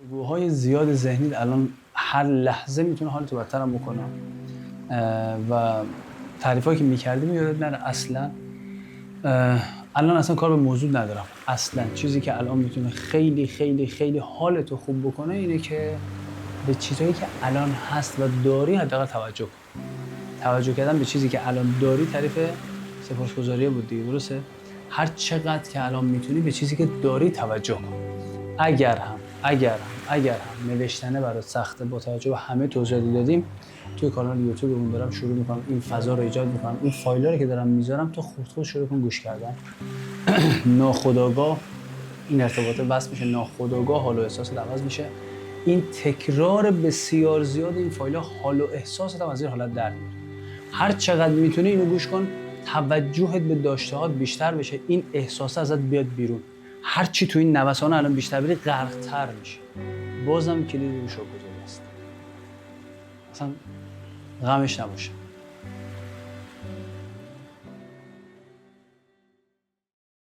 الگوهای زیاد ذهنی الان هر لحظه میتونه حالتو بدترم بکنه و تعریفایی که میکردیم یادت نره اصلا. الان اصلا کار به موضوع ندارم. اصلا چیزی که الان میتونه خیلی خیلی خیلی حالتو خوب بکنه اینه که به چیزایی که الان هست و داری حداقل توجه کن. توجه کردن به چیزی که الان داری تعریف سپاسگزاری بود دیگه، درسته؟ هر چقدر که الان میتونی به چیزی که داری توجه کن. اگر هم نوشتنه برات سخته، با توجه به همه توضیحاتی دادیم توی کانال یوتیوبمون دارم شروع میکنم این فضا رو ایجاد میکنم، این فایل‌ها رو که دارم میذارم تو خودت شروع کن گوش کردن. ناخودآگاه این ارتباط بس میشه، ناخودآگاه حال و احساست عوض میشه. این تکرار بسیار زیاد این فایل‌ها حال و احساست هم از این حالت در میاره. هر چقدر میتونی اینو گوش کن، توجهت به داشته‌هات بیشتر بشه، این احساس ازت بیاد بیرون. هر چی تو این نوسان الان بیشتر بری غرق‌تر میشه. بازم کلید رو شکرگزاری است. اصلا غمش نباشه.